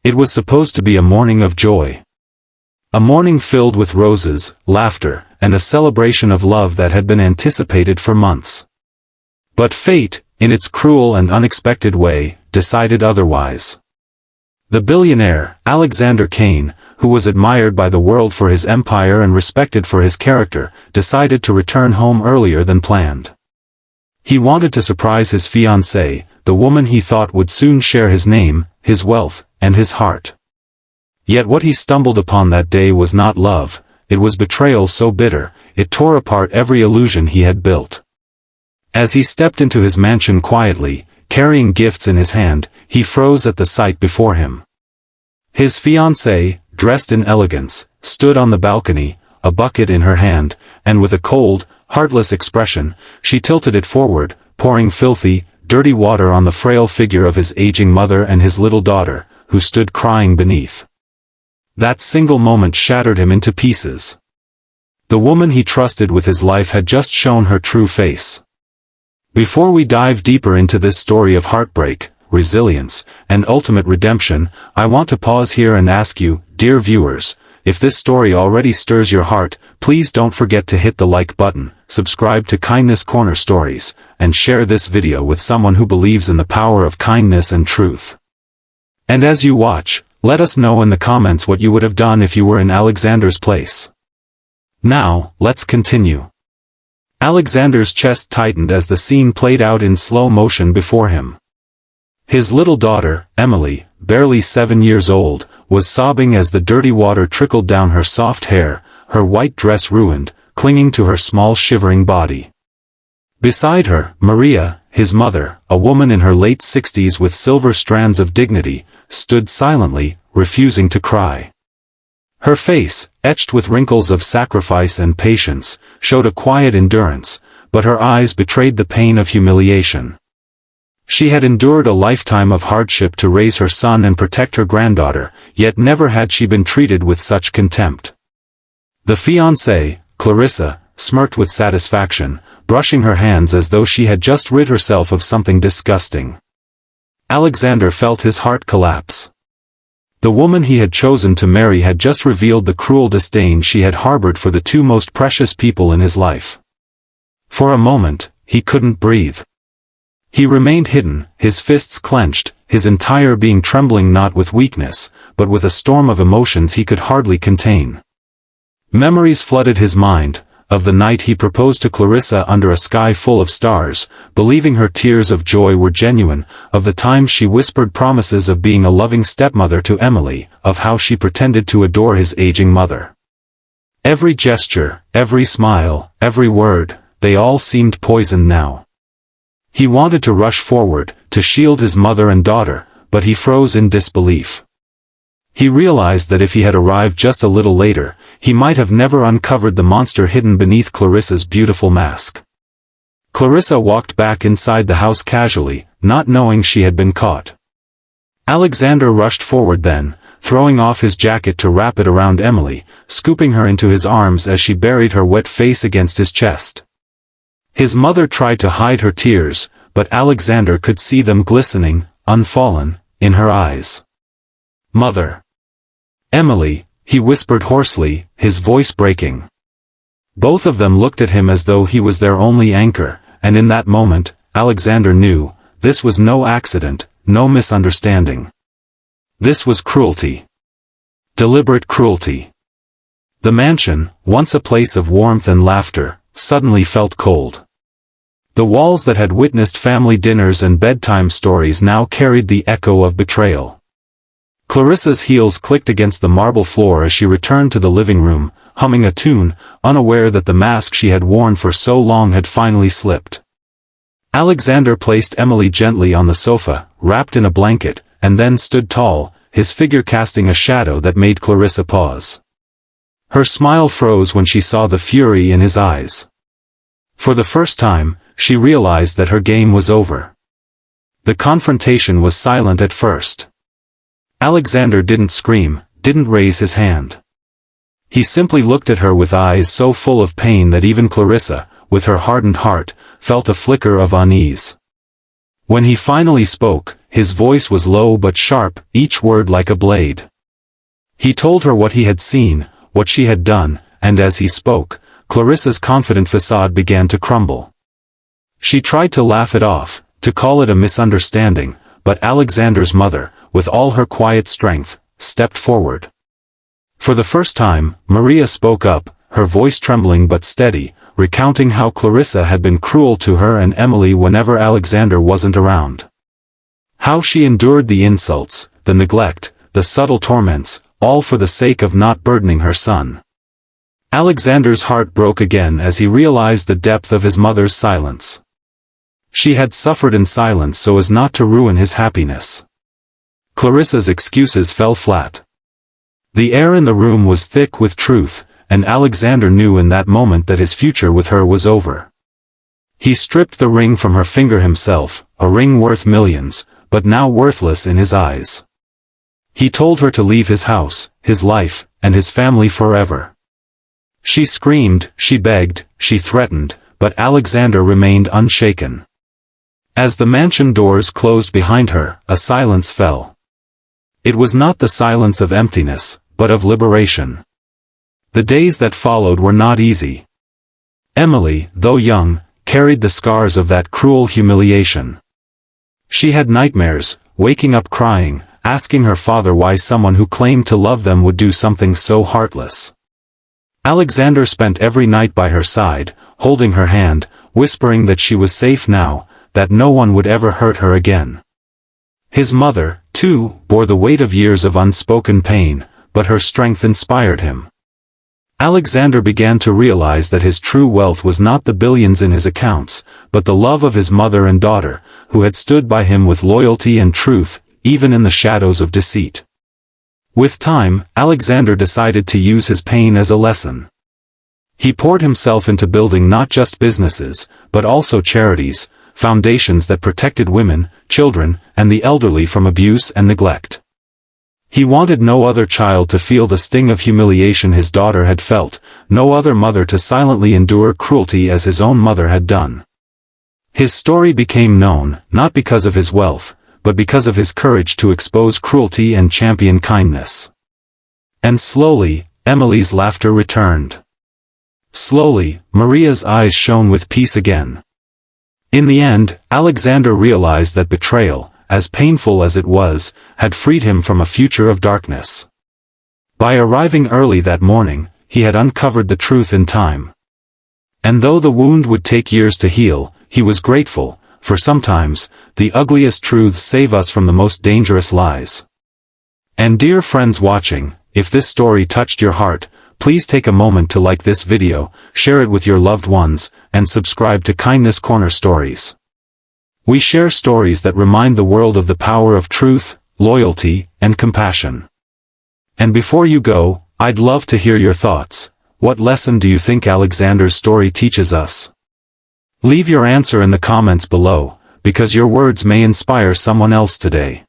It was supposed to be a morning of joy. A morning filled with roses, laughter, and a celebration of love that had been anticipated for months. But fate, in its cruel and unexpected way, decided otherwise. The billionaire, Alexander Kane, who was admired by the world for his empire and respected for his character, decided to return home earlier than planned. He wanted to surprise his fiancée, the woman he thought would soon share his name, his wealth, and his heart. Yet what he stumbled upon that day was not love, it was betrayal so bitter, it tore apart every illusion he had built. As he stepped into his mansion quietly, carrying gifts in his hand, he froze at the sight before him. His fiancée, dressed in elegance, stood on the balcony, a bucket in her hand, and with a cold, heartless expression, she tilted it forward, pouring filthy, dirty water on the frail figure of his aging mother and his little daughter, who stood crying beneath. That single moment shattered him into pieces. The woman he trusted with his life had just shown her true face. Before we dive deeper into this story of heartbreak, resilience, and ultimate redemption, I want to pause here and ask you, dear viewers, if this story already stirs your heart, please don't forget to hit the like button, subscribe to Kindness Corner Stories, and share this video with someone who believes in the power of kindness and truth. And as you watch, let us know in the comments what you would have done if you were in Alexander's place. Now, let's continue. Alexander's chest tightened as the scene played out in slow motion before him. His little daughter, Emily, barely 7 years old, was sobbing as the dirty water trickled down her soft hair, her white dress ruined, clinging to her small shivering body. Beside her, Maria, his mother, a woman in her late 60s with silver strands of dignity, stood silently, refusing to cry. Her face, etched with wrinkles of sacrifice and patience, showed a quiet endurance, but her eyes betrayed the pain of humiliation. She had endured a lifetime of hardship to raise her son and protect her granddaughter, yet never had she been treated with such contempt. The fiancée, Clarissa, smirked with satisfaction, brushing her hands as though she had just rid herself of something disgusting. Alexander felt his heart collapse. The woman he had chosen to marry had just revealed the cruel disdain she had harbored for the two most precious people in his life. For a moment, he couldn't breathe. He remained hidden, his fists clenched, his entire being trembling not with weakness, but with a storm of emotions he could hardly contain. Memories flooded his mind, of the night he proposed to Clarissa under a sky full of stars, believing her tears of joy were genuine, of the times she whispered promises of being a loving stepmother to Emily, of how she pretended to adore his aging mother. Every gesture, every smile, every word, they all seemed poisoned now. He wanted to rush forward, to shield his mother and daughter, but he froze in disbelief. He realized that if he had arrived just a little later, he might have never uncovered the monster hidden beneath Clarissa's beautiful mask. Clarissa walked back inside the house casually, not knowing she had been caught. Alexander rushed forward then, throwing off his jacket to wrap it around Emily, scooping her into his arms as she buried her wet face against his chest. His mother tried to hide her tears, but Alexander could see them glistening, unfallen, in her eyes. "Mother! Emily," he whispered hoarsely, his voice breaking. Both of them looked at him as though he was their only anchor, and in that moment, Alexander knew, this was no accident, no misunderstanding. This was cruelty. Deliberate cruelty. The mansion, once a place of warmth and laughter, suddenly felt cold. The walls that had witnessed family dinners and bedtime stories now carried the echo of betrayal. Clarissa's heels clicked against the marble floor as she returned to the living room, humming a tune, unaware that the mask she had worn for so long had finally slipped. Alexander placed Emily gently on the sofa, wrapped in a blanket, and then stood tall, his figure casting a shadow that made Clarissa pause. Her smile froze when she saw the fury in his eyes. For the first time, she realized that her game was over. The confrontation was silent at first. Alexander didn't scream, didn't raise his hand. He simply looked at her with eyes so full of pain that even Clarissa, with her hardened heart, felt a flicker of unease. When he finally spoke, his voice was low but sharp, each word like a blade. He told her what he had seen, what she had done, and as he spoke, Clarissa's confident facade began to crumble. She tried to laugh it off, to call it a misunderstanding, but Alexander's mother, with all her quiet strength, stepped forward. For the first time, Maria spoke up, her voice trembling but steady, recounting how Clarissa had been cruel to her and Emily whenever Alexander wasn't around. How she endured the insults, the neglect, the subtle torments, all for the sake of not burdening her son. Alexander's heart broke again as he realized the depth of his mother's silence. She had suffered in silence so as not to ruin his happiness. Clarissa's excuses fell flat. The air in the room was thick with truth, and Alexander knew in that moment that his future with her was over. He stripped the ring from her finger himself, a ring worth millions, but now worthless in his eyes. He told her to leave his house, his life, and his family forever. She screamed, she begged, she threatened, but Alexander remained unshaken. As the mansion doors closed behind her, a silence fell. It was not the silence of emptiness, but of liberation. The days that followed were not easy. Emily, though young, carried the scars of that cruel humiliation. She had nightmares, waking up crying, asking her father why someone who claimed to love them would do something so heartless. Alexander spent every night by her side, holding her hand, whispering that she was safe now, that no one would ever hurt her again. His mother, too, bore the weight of years of unspoken pain, but her strength inspired him. Alexander began to realize that his true wealth was not the billions in his accounts, but the love of his mother and daughter, who had stood by him with loyalty and truth, even in the shadows of deceit. With time, Alexander decided to use his pain as a lesson. He poured himself into building not just businesses, but also charities, foundations that protected women, children, and the elderly from abuse and neglect. He wanted no other child to feel the sting of humiliation his daughter had felt, no other mother to silently endure cruelty as his own mother had done. His story became known, not because of his wealth, but because of his courage to expose cruelty and champion kindness. And slowly, Emily's laughter returned. Slowly, Maria's eyes shone with peace again. In the end, Alexander realized that betrayal, as painful as it was, had freed him from a future of darkness. By arriving early that morning, he had uncovered the truth in time. And though the wound would take years to heal, he was grateful, for sometimes, the ugliest truths save us from the most dangerous lies. And dear friends watching, if this story touched your heart, please take a moment to like this video, share it with your loved ones, and subscribe to Kindness Corner Stories. We share stories that remind the world of the power of truth, loyalty, and compassion. And before you go, I'd love to hear your thoughts. What lesson do you think Alexander's story teaches us? Leave your answer in the comments below, because your words may inspire someone else today.